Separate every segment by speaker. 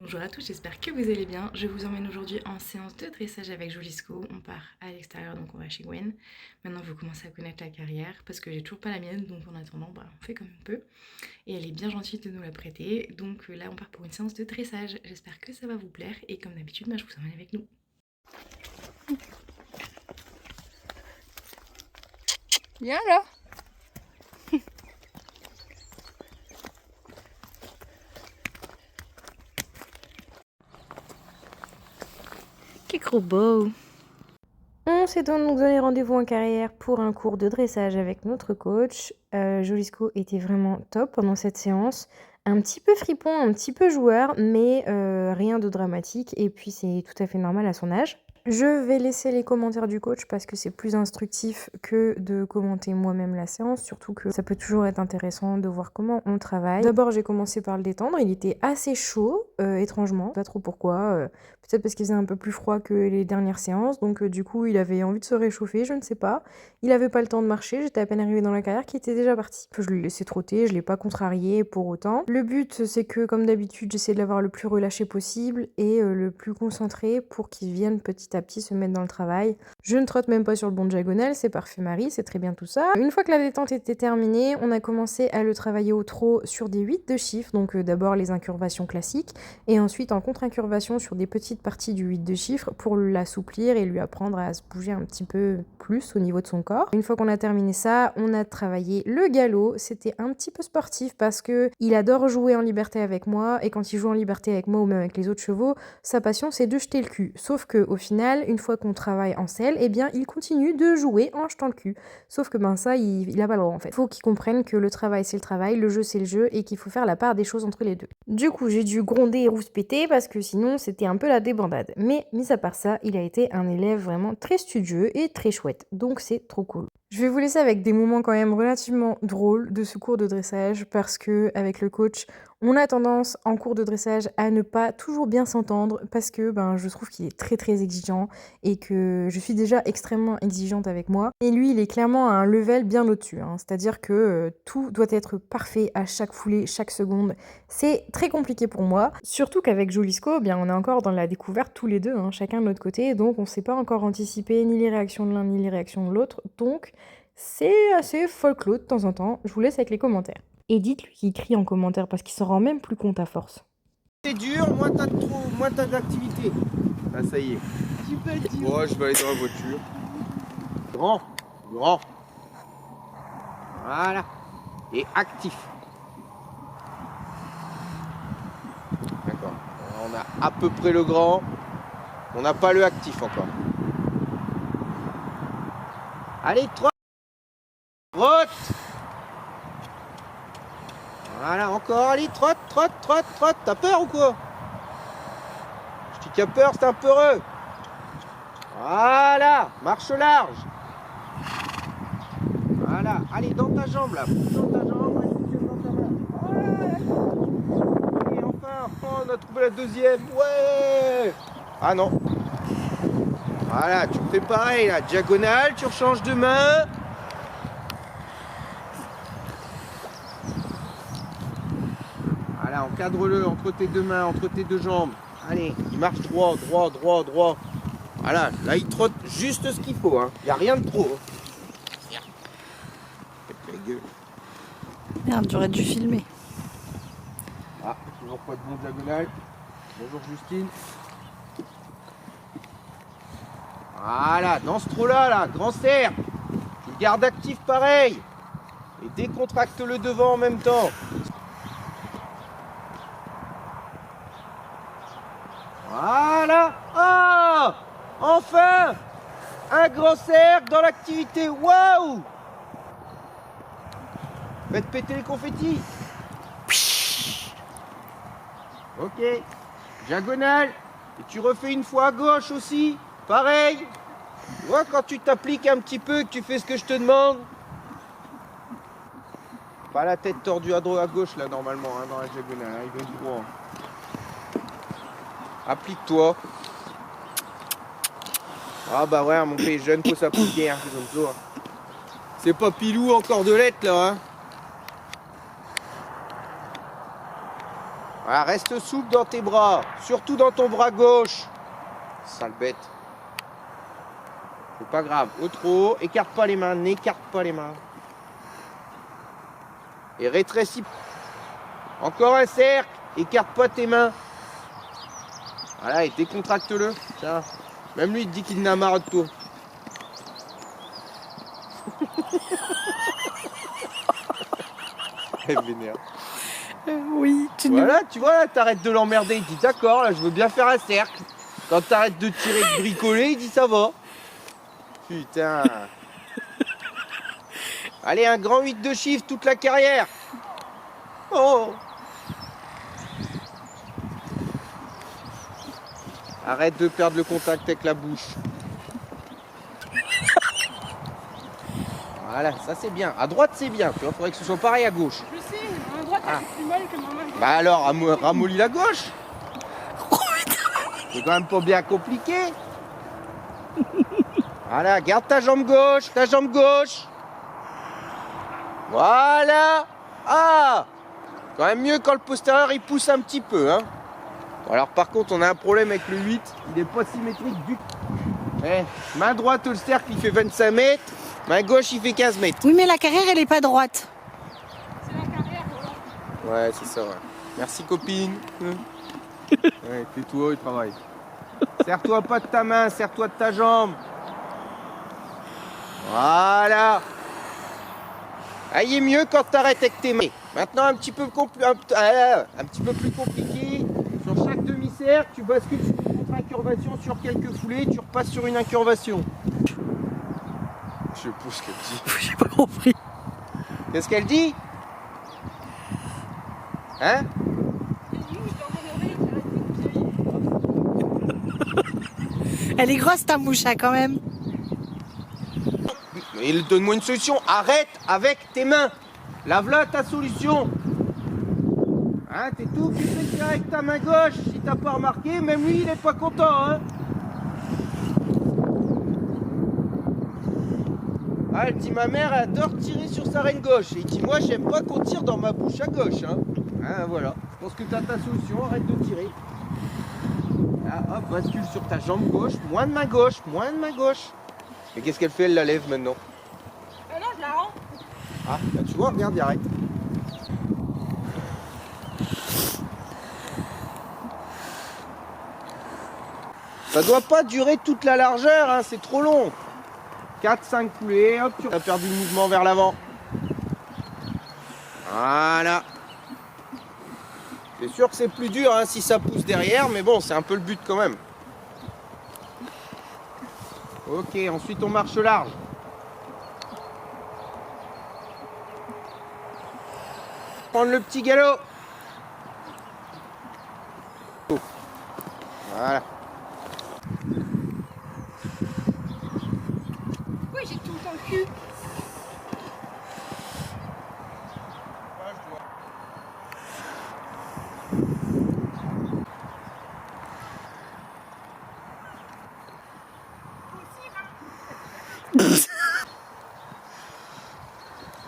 Speaker 1: Bonjour à tous, j'espère que vous allez bien. Je vous emmène aujourd'hui en séance de dressage avec Jolisco. On part à l'extérieur, donc on va chez Gwen. Maintenant, vous commencez à connaître la carrière parce que j'ai toujours pas la mienne, donc en attendant, on fait comme on peut. Et elle est bien gentille de nous la prêter. Donc là, on part pour une séance de dressage. J'espère que ça va vous plaire et comme d'habitude, je vous emmène avec nous.
Speaker 2: Viens là.
Speaker 1: Quel gros beau! On s'est donc donné rendez-vous en carrière pour un cours de dressage avec notre coach. Jolisco était vraiment top pendant cette séance. Un petit peu fripon, un petit peu joueur, mais rien de dramatique. Et puis c'est tout à fait normal à son âge. Je vais laisser les commentaires du coach parce que c'est plus instructif que de commenter moi-même la séance, surtout que ça peut toujours être intéressant de voir comment on travaille. D'abord, j'ai commencé par le détendre. Il était assez chaud, étrangement. Pas trop pourquoi. Peut-être parce qu'il faisait un peu plus froid que les dernières séances, donc du coup, il avait envie de se réchauffer, je ne sais pas. Il avait pas le temps de marcher, j'étais à peine arrivée dans la carrière qui était déjà parti. Je l'ai laissé trotter, je l'ai pas contrarié pour autant. Le but, c'est que, comme d'habitude, j'essaie de l'avoir le plus relâché possible et le plus concentré pour qu'il vienne petit à petit se mettre dans le travail. Je ne trotte même pas sur le bon diagonal, c'est parfait Marie, c'est très bien tout ça. Une fois que la détente était terminée, on a commencé à le travailler au trot sur des 8 de chiffre, donc d'abord les incurvations classiques, et ensuite en contre-incurvation sur des petites partie du 8 de chiffre pour l'assouplir et lui apprendre à se bouger un petit peu plus au niveau de son corps. Une fois qu'on a terminé ça, on a travaillé le galop. C'était un petit peu sportif parce que il adore jouer en liberté avec moi et quand il joue en liberté avec moi ou même avec les autres chevaux, sa passion c'est de jeter le cul. Sauf que au final, une fois qu'on travaille en selle, eh bien il continue de jouer en jetant le cul. Sauf que ça, il a pas le droit en fait. Faut qu'il comprenne que le travail c'est le travail, le jeu c'est le jeu et qu'il faut faire la part des choses entre les deux. Du coup, j'ai dû gronder et rouspéter parce que sinon c'était un peu la débandade. Mais mis à part ça, il a été un élève vraiment très studieux et très chouette. Donc c'est trop cool. Je vais vous laisser avec des moments quand même relativement drôles de ce cours de dressage parce que avec le coach, on a tendance en cours de dressage à ne pas toujours bien s'entendre parce que je trouve qu'il est très très exigeant et que je suis déjà extrêmement exigeante avec moi. Et lui, il est clairement à un level bien au-dessus. C'est-à-dire que tout doit être parfait à chaque foulée, chaque seconde. C'est très compliqué pour moi. Surtout qu'avec Jolisco, on est encore dans la découverte tous les deux, chacun de notre côté. Donc on ne sait pas encore anticiper ni les réactions de l'un ni les réactions de l'autre. Donc c'est assez folklore de temps en temps. Je vous laisse avec les commentaires. Et dites-lui qu'il crie en commentaire parce qu'il s'en rend même plus compte à force.
Speaker 3: C'est dur, moins t'as d'activité. Ah ça y est.
Speaker 2: Tu peux le dire.
Speaker 3: Moi je vais aller dans la voiture. Grand, grand. Voilà. Et actif. D'accord. On a à peu près le grand. On n'a pas le actif encore. Allez, trotte. Trotte. Voilà, encore, allez, trotte, trotte, trotte, trotte. T'as peur ou quoi? Je dis qu'il a peur, c'est un peu heureux. Voilà, marche large. Voilà, allez, dans ta jambe là. Dans ta jambe, allez, dans ta main. Voilà. Et enfin, oh, on a trouvé la deuxième. Ouais. Ah non. Voilà, tu fais pareil là, diagonale, tu rechanges de main. Voilà, encadre-le entre tes deux mains, entre tes deux jambes. Allez, il marche droit, droit, droit, droit. Voilà, là il trotte juste ce qu'il faut, Il n'y a rien de trop. Merde. Pète la gueule.
Speaker 2: Merde, j'aurais dû filmer.
Speaker 3: Ah, toujours pas de bon diagonale. Bonjour Justine. Voilà, dans ce trou-là, là, grand cercle. Tu le gardes actif pareil. Et décontracte le devant en même temps. Voilà. Ah, enfin un grand cercle dans l'activité. Waouh. Faites péter les confettis. Ok. Diagonale. Et tu refais une fois à gauche aussi. Pareil. Tu vois, quand tu t'appliques un petit peu, que tu fais ce que je te demande. Pas la tête tordue à droite à gauche là normalement dans la diagonale. Il vient du droit. Applique-toi. Ah bah ouais, mon pays jeune, faut s'appliquer, c'est comme ça. C'est pas pilou en cordelette là, Voilà, reste souple dans tes bras, surtout dans ton bras gauche. Sale bête. C'est pas grave. Au trop haut, écarte pas les mains, n'écarte pas les mains. Et rétrécis. Encore un cercle, écarte pas tes mains. Voilà, et décontracte-le. Tiens, même lui il te dit qu'il en a marre de toi. Elle vénère.
Speaker 2: Oui,
Speaker 3: Voilà, tu vois, là, t'arrêtes de l'emmerder, il dit d'accord, là, je veux bien faire un cercle. Quand t'arrêtes de tirer, de bricoler, il dit ça va. Putain. Allez, un grand 8 de chiffre toute la carrière. Oh. Arrête de perdre le contact avec la bouche. Voilà, ça c'est bien. À droite c'est bien, tu vois, faudrait que ce soit pareil à gauche.
Speaker 2: Je sais, à droite, elle est plus molle que ma main.
Speaker 3: Bah alors, ramollis la gauche. C'est quand même pas bien compliqué. Voilà, garde ta jambe gauche, ta jambe gauche. Voilà. Ah, quand même mieux quand le postérieur il pousse un petit peu, hein. Bon, alors par contre, on a un problème avec le 8, il est pas symétrique du tout. Main droite, le cercle il fait 25 mètres, main gauche il fait 15 mètres.
Speaker 2: Oui, mais la carrière, elle est pas droite.
Speaker 4: C'est la carrière, voilà.
Speaker 3: Ouais, c'est ça, ouais. Merci copine. Ouais, tais-toi, il travaille. Serre-toi pas de ta main, serre-toi de ta jambe. Voilà. Ah, il est mieux quand t'arrêtes avec tes mains. Maintenant, un petit peu plus compliqué. Sur chaque demi-cercle, tu bascules sur une contre-incurvation sur quelques foulées, tu repasses sur une incurvation. Je sais pas ce qu'elle dit.
Speaker 2: J'ai pas compris.
Speaker 3: Qu'est-ce qu'elle dit? Hein?
Speaker 2: Elle est grosse ta mouche, hein, quand même.
Speaker 3: Il donne-moi une solution. Arrête avec tes mains. Lave-la ta solution. Hein, t'es tout occupé de faire avec ta main gauche. Si t'as pas remarqué, même lui, il est pas content. Hein. Ah, elle dit ma mère, elle adore tirer sur sa reine gauche. Et il dit moi, j'aime pas qu'on tire dans ma bouche à gauche. Hein. Hein, voilà. Je pense que t'as ta solution. Arrête de tirer. Là, hop, bascule sur ta jambe gauche. Moins de main gauche. Moins de main gauche. Et qu'est-ce qu'elle fait? Elle la lève maintenant.
Speaker 4: Non, je la rends.
Speaker 3: Ah, bah tu vois, regarde, il arrête. Ça doit pas durer toute la largeur, hein, c'est trop long. 4-5 coulées, hop, tu as perdu le mouvement vers l'avant. Voilà. C'est sûr que c'est plus dur hein, si ça pousse derrière, mais bon, c'est un peu le but quand même. Ok, ensuite on marche large. Prendre le petit galop. Voilà.
Speaker 4: Oui, j'ai tout le temps le cul.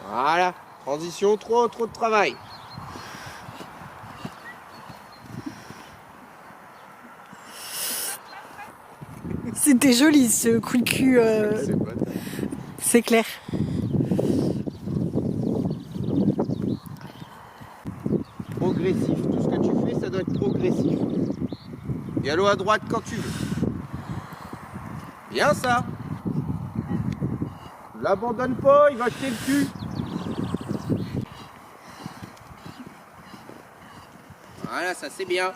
Speaker 3: Voilà. Transition, trop de travail.
Speaker 2: C'était joli ce coup de cul. C'est clair.
Speaker 3: Progressif. Tout ce que tu fais, ça doit être progressif. Galop à droite quand tu veux. Bien ça. L'abandonne pas, il va jeter le cul. Voilà, ça c'est bien.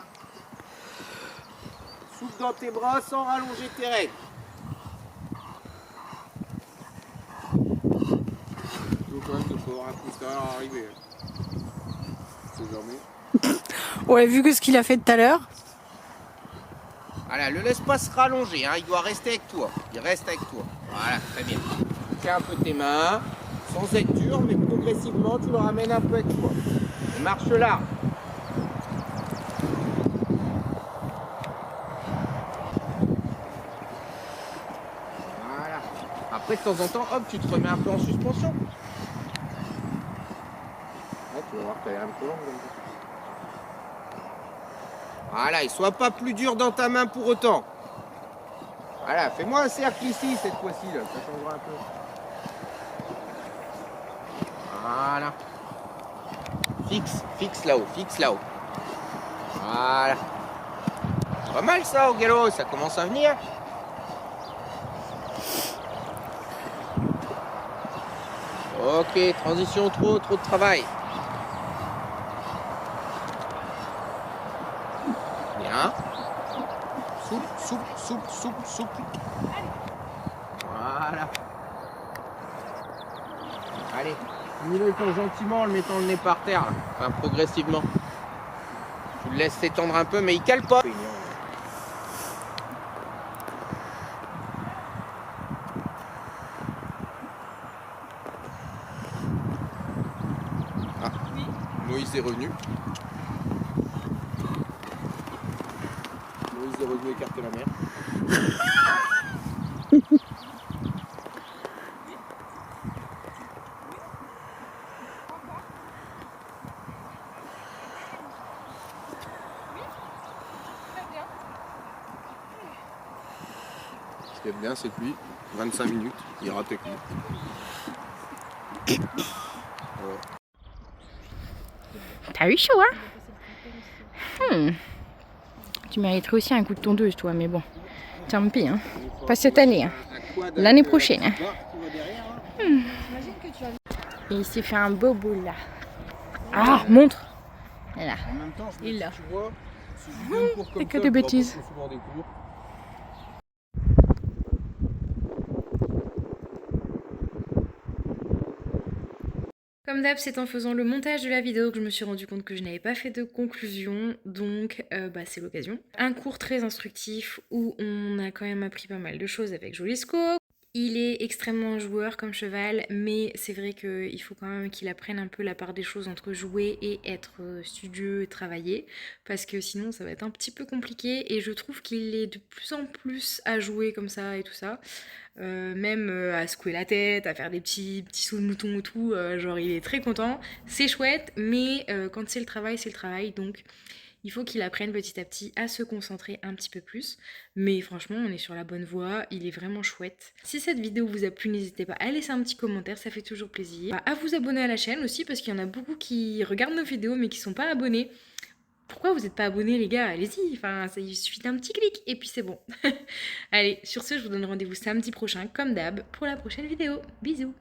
Speaker 3: Souffle dans tes bras sans rallonger tes rênes. Il faut quand même de pouvoir un postérieur arriver. C'est jamais.
Speaker 2: Ouais, vu que ce qu'il a fait tout à l'heure.
Speaker 3: Voilà, le laisse pas se rallonger, hein, il doit rester avec toi. Il reste avec toi. Voilà, très bien. Tiens un peu tes mains, sans être dur, mais progressivement, tu le ramènes un peu avec toi. Et marche là. Voilà. Après, de temps en temps, hop, tu te remets un peu en suspension. Là, tu vas voir qu'elle est un peu longue. Voilà, il soit pas plus dur dans ta main pour autant. Voilà, fais-moi un cercle ici cette fois-ci, là, ça changera un peu. Voilà. Fixe là-haut, fixe là-haut. Voilà. Pas mal ça au galop, ça commence à venir. Ok, transition, trop de travail. Bien. Souple. Voilà. Allez, mets-le gentiment en le mettant le nez par terre, là. Enfin progressivement. Tu le laisses s'étendre un peu, mais il cale pas. Ah, Moïse est revenu. Moïse est revenu écarter la mer. Ce qui est bien, c'est que lui, 25 minutes, il rate avec lui. Voilà.
Speaker 5: T'as eu chaud, hein? Tu mériterais aussi un coup de tondeuse, toi, mais bon. Tant pis, hein. Pas cette année, hein. L'année prochaine. Hein. Et il s'est fait un beau boule, là. Ah, montre! Là.
Speaker 3: En même temps,
Speaker 5: Il l'a.
Speaker 3: tu vois, si je viens de cours comme
Speaker 5: C'est que
Speaker 3: ça,
Speaker 5: des
Speaker 3: je vois
Speaker 5: bêtises.
Speaker 3: pas souvent des cours.
Speaker 1: Comme d'hab, c'est en faisant le montage de la vidéo que je me suis rendu compte que je n'avais pas fait de conclusion, donc c'est l'occasion. Un cours très instructif où on a quand même appris pas mal de choses avec Jolisco. Il est extrêmement joueur comme cheval, mais c'est vrai qu'il faut quand même qu'il apprenne un peu la part des choses entre jouer et être studieux et travailler, parce que sinon ça va être un petit peu compliqué, et je trouve qu'il est de plus en plus à jouer comme ça et tout ça. Même à secouer la tête, à faire des petits sauts de mouton et tout, genre il est très content, c'est chouette, mais quand c'est le travail, donc il faut qu'il apprenne petit à petit à se concentrer un petit peu plus. Mais franchement, on est sur la bonne voie, il est vraiment chouette. Si cette vidéo vous a plu, n'hésitez pas à laisser un petit commentaire, ça fait toujours plaisir. À vous abonner à la chaîne aussi, parce qu'il y en a beaucoup qui regardent nos vidéos mais qui sont pas abonnés. Pourquoi vous n'êtes pas abonnés, les gars? Allez-y, enfin, il suffit d'un petit clic et puis c'est bon. Allez, sur ce, je vous donne rendez-vous samedi prochain, comme d'hab, pour la prochaine vidéo. Bisous!